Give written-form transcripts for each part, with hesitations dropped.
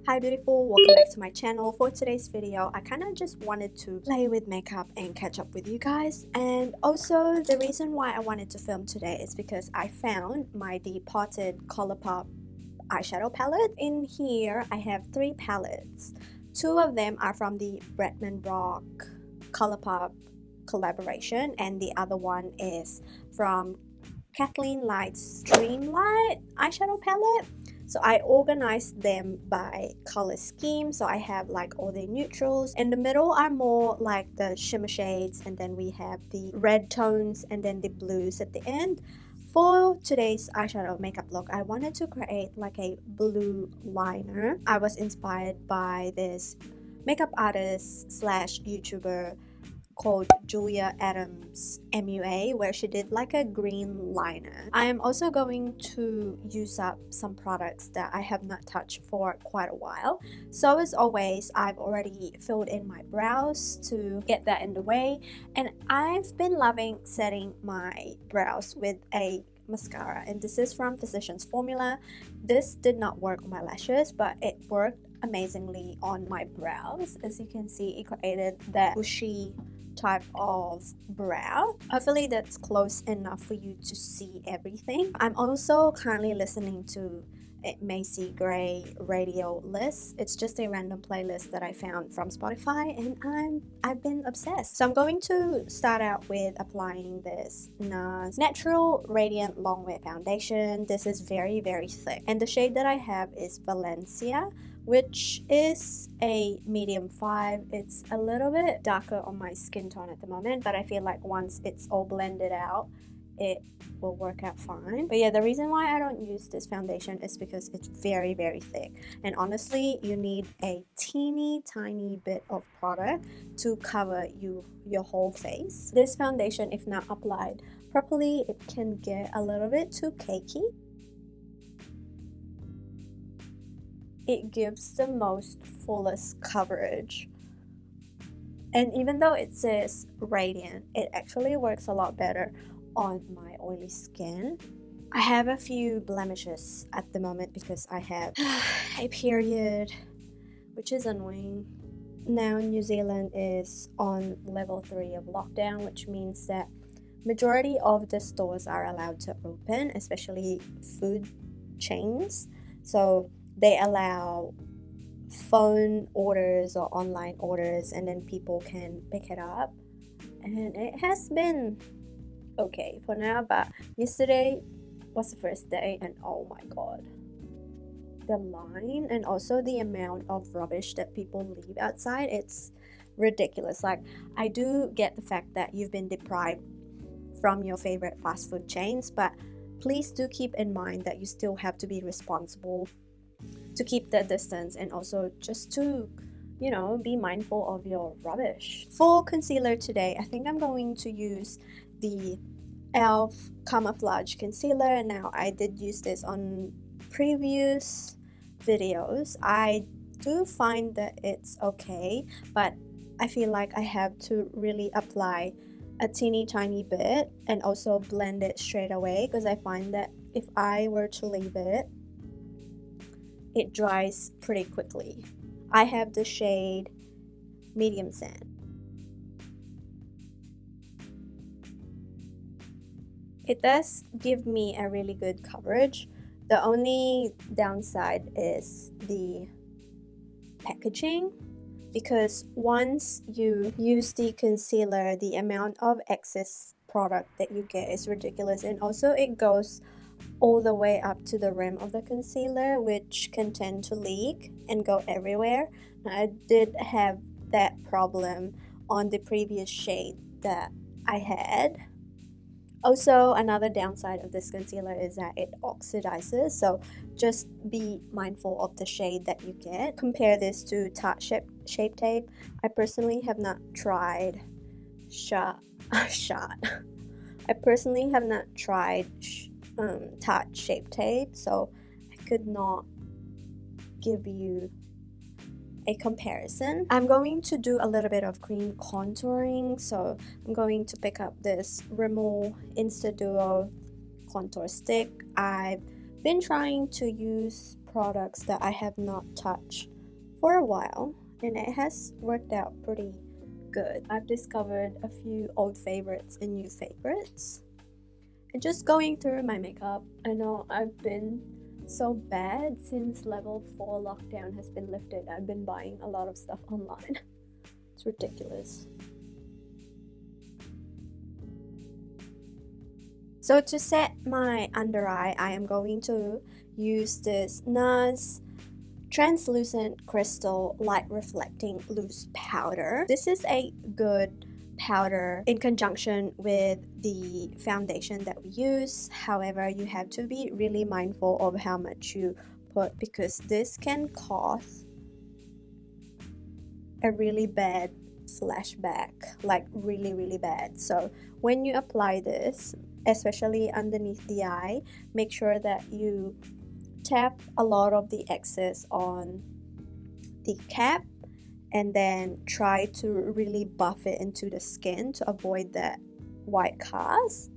Hi beautiful, welcome back to my channel. For today's video, I kind of just wanted to play with makeup and catch up with you guys. And also the reason why I wanted to film today is because I found my departed Colourpop eyeshadow palette. In here I have 3 palettes. 2 of them are from the Bretman Rock Colourpop collaboration and the other one is from Kathleen Light's Dreamlight eyeshadow palette. So I organized them by color scheme. So I have like all the neutrals. In the middle are more like the shimmer shades, and then we have the red tones and then the blues at the end. For today's eyeshadow makeup look, I wanted to create like a blue liner. I was inspired by this makeup artist slash YouTuber called Julia Adams MUA, where she did like a green liner. I am also going to use up some products that I have not touched for quite a while. So as always, I've already filled in my brows to get that in the way, and I've been loving setting my brows with a mascara, and this is from Physicians Formula. This did not work on my lashes, but it worked amazingly on my brows. As you can see, it created that bushy type of brow. Hopefully that's close enough for you to see everything. I'm also currently listening to a Macy Gray radio list. It's just a random playlist that I found from Spotify, and I've been obsessed. So I'm going to start out with applying this NARS Natural Radiant Longwear Foundation. This is very thick, and the shade that I have is Valencia, which is a medium 5. It's a little bit darker on my skin tone at the moment, but I feel like once it's all blended out, it will work out fine. But yeah, the reason why I don't use this foundation is because it's very thick, and honestly you need a teeny tiny bit of product to cover your whole face. This foundation, if not applied properly, it can get a little bit too cakey. It gives the most fullest coverage, and even though it says radiant, it actually works a lot better on my oily skin. I have a few blemishes at the moment because I have a period, which is annoying. Now New Zealand is on level 3 of lockdown, which means that majority of the stores are allowed to open, especially food chains. So they allow phone orders or online orders, and then people can pick it up, and it has been okay for now. But yesterday was the first day, and oh my god, the line and also the amount of rubbish that people leave outside, it's ridiculous. Like, I do get the fact that you've been deprived from your favorite fast food chains, but please do keep in mind that you still have to be responsible to keep that distance, and also just to, you know, be mindful of your rubbish. For concealer today, I think I'm going to use the e.l.f. Camouflage Concealer. Now, I did use this on previous videos. I do find that it's okay, but I feel like I have to really apply a teeny tiny bit and also blend it straight away, because I find that if I were to leave it, it dries pretty quickly. I have the shade Medium Sand. It does give me a really good coverage. The only downside is the packaging, because once you use the concealer, the amount of excess product that you get is ridiculous, and also it goes all the way up to the rim of the concealer, which can tend to leak and go everywhere. I did have that problem on the previous shade that I had. Also, another downside of this concealer is that it oxidizes, so just be mindful of the shade that you get. Compare this to Tarte Shape Tape. I personally have not tried I personally have not tried Tarte Shape Tape, so I could not give you a comparison. I'm going to do a little bit of cream contouring, so I'm going to pick up this Rimmel Insta Duo contour stick. I've been trying to use products that I have not touched for a while, and it has worked out pretty good. I've discovered a few old favorites and new favorites. And just going through my makeup, I know I've been so bad since level 4 lockdown has been lifted. I've been buying a lot of stuff online. It's ridiculous. So to set my under eye, I am going to use this NARS translucent crystal light reflecting loose powder. This is a good powder in conjunction with the foundation that we use. However, you have to be really mindful of how much you put, because this can cause a really bad flashback, like really bad. So when you apply this, especially underneath the eye, make sure that you tap a lot of the excess on the cap and then try to really buff it into the skin to avoid that white cast.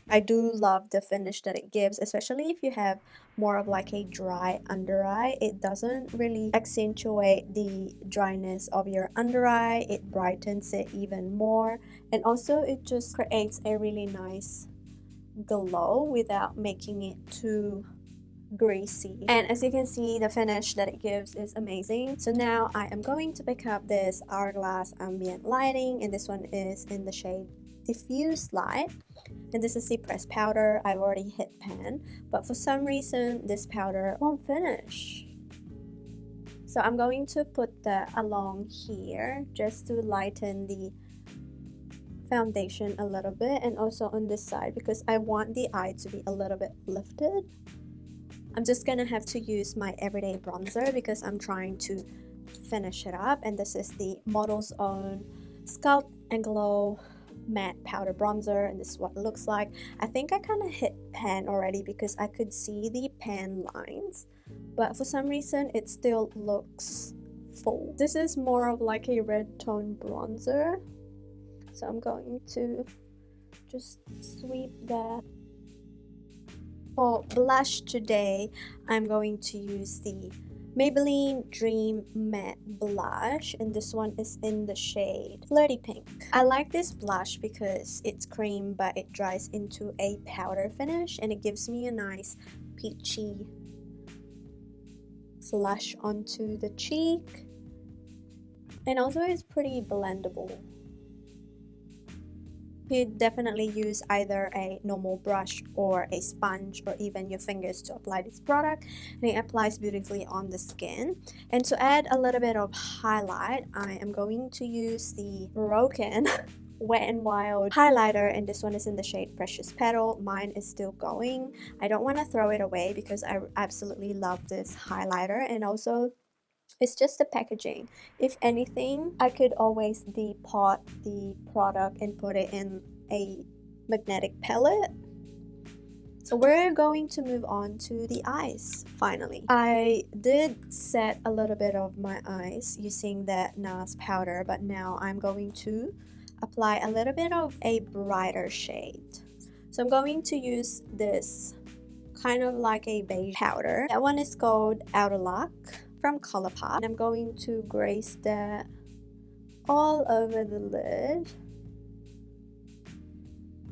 I do love the finish that it gives, especially if you have more of like a dry under eye. It doesn't really accentuate the dryness of your under eye, it brightens it even more, and also it just creates a really nice glow without making it too greasy. And as you can see, the finish that it gives is amazing. So now I am going to pick up this Hourglass Ambient Lighting, and this one is in the shade Diffuse Light, and this is the pressed powder. I've already hit pan, but for some reason this powder won't finish. So I'm going to put that along here just to lighten the foundation a little bit, and also on this side because I want the eye to be a little bit lifted. I'm just gonna have to use my everyday bronzer because I'm trying to finish it up, and this is the Model's Own Sculpt and Glow Matte Powder Bronzer, and this is what it looks like. I think I kind of hit pan already because I could see the pan lines, but for some reason it still looks full. This is more of like a red tone bronzer, so I'm going to just sweep that. For blush today, I'm going to use the Maybelline Dream Matte Blush, and this one is in the shade Flirty Pink. I like this blush because it's cream but it dries into a powder finish, and it gives me a nice peachy flush onto the cheek, and also it's pretty blendable. You definitely use either a normal brush or a sponge or even your fingers to apply this product, and it applies beautifully on the skin. And to add a little bit of highlight, I am going to use the Broken Wet n Wild highlighter, and this one is in the shade Precious Petal. Mine is still going. I don't want to throw it away because I absolutely love this highlighter, and also it's just the packaging. If anything, I could always depot the product and put it in a magnetic palette. So we're going to move on to the eyes finally. I did set a little bit of my eyes using that NARS powder, but now I'm going to apply a little bit of a brighter shade. So I'm going to use this kind of like a beige powder. That one is called Outer Luck from Colourpop, and I'm going to grace that all over the lid.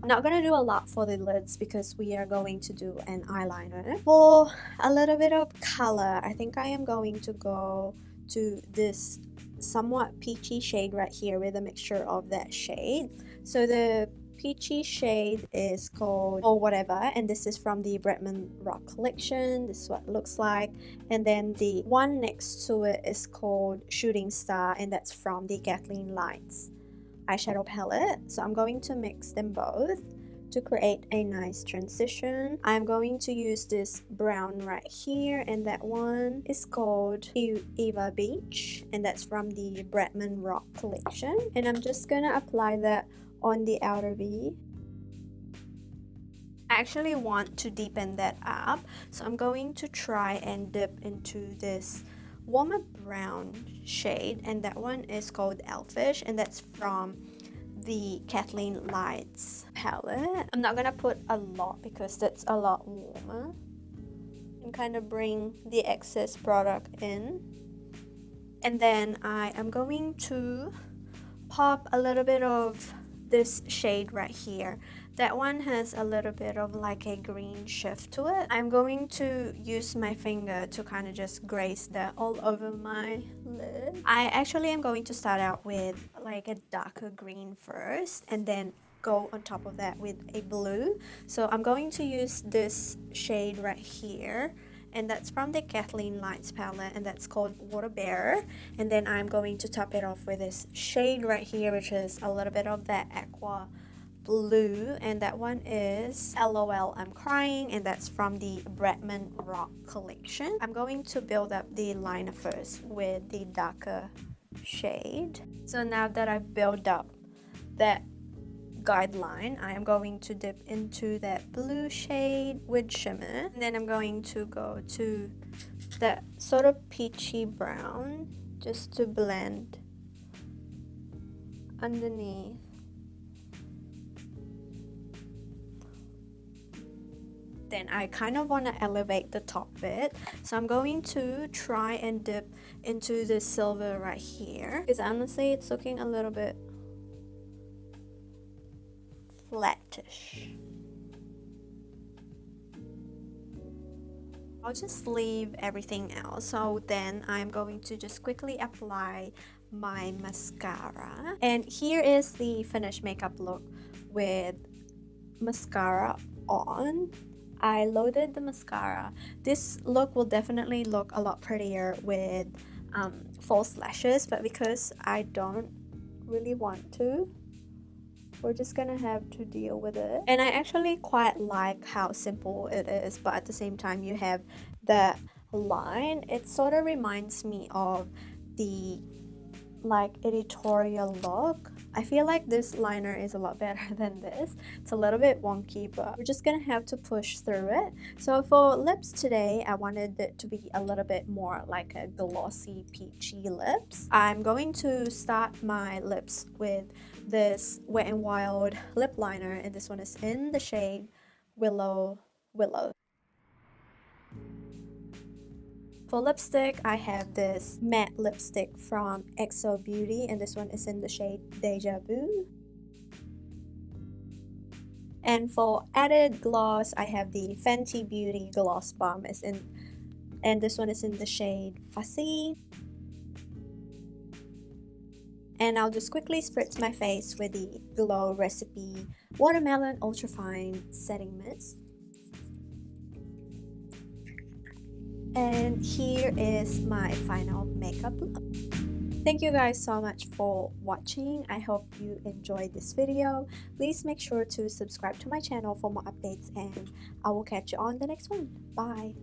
I'm not going to do a lot for the lids because we are going to do an eyeliner. For a little bit of color, I think I am going to go to this somewhat peachy shade right here with a mixture of that shade. So the peachy shade is called Or Whatever, and this is from the Bretman Rock collection. This is what it looks like. And then the one next to it is called Shooting Star, and that's from the Kathleen Lights eyeshadow palette. So I'm going to mix them both to create a nice transition. I'm going to use this brown right here, and that one is called Eva Beach, and that's from the Bretman Rock collection. And I'm just gonna apply that on the outer V. I actually want to deepen that up, so I'm going to try and dip into this warmer brown shade, and that one is called Elfish, and that's from the Kathleen Lights palette. I'm not gonna put a lot because that's a lot warmer. and kind of bring the excess product in. And then I am going to pop a little bit of this shade right here. That one has a little bit of like a green shift to it. I'm going to use my finger to kind of just graze that all over my lid. I actually am going to start out with like a darker green first and then go on top of that with a blue. So I'm going to use this shade right here, and that's from the Kathleen Lights palette, and that's called Water Bearer. And then I'm going to top it off with this shade right here, which is a little bit of that aqua blue, and that one is LOL I'm Crying, and that's from the Bretman Rock collection. I'm going to build up the liner first with the darker shade. So now that I've built up that guideline, I am going to dip into that blue shade with shimmer, and then I'm going to go to that sort of peachy brown just to blend underneath. Then I kind of want to elevate the top bit, so I'm going to try and dip into the silver right here, because honestly it's looking a little bit flattish. I'll just leave everything else. So then I'm going to just quickly apply my mascara, and here is the finished makeup look with mascara on. I loaded the mascara. This look will definitely look a lot prettier with false lashes, but because I don't really want to, we're just gonna have to deal with it. And I actually quite like how simple it is, but at the same time you have that line. It sort of reminds me of the like editorial look. I feel like this liner is a lot better than this. It's a little bit wonky, but we're just gonna have to push through it. So for lips today, I wanted it to be a little bit more like a glossy peachy lips. I'm going to start my lips with this Wet n Wild lip liner, and this one is in the shade Willow. For lipstick, I have this matte lipstick from XO Beauty, and this one is in the shade Deja Vu. And for added gloss, I have the Fenty Beauty Gloss Bomb, and this one is in the shade Fussy. And I'll just quickly spritz my face with the Glow Recipe Watermelon Ultrafine Setting Mist. And here is my final makeup look. Thank you guys so much for watching. I hope you enjoyed this video. Please make sure to subscribe to my channel for more updates, and I will catch you on the next one. Bye!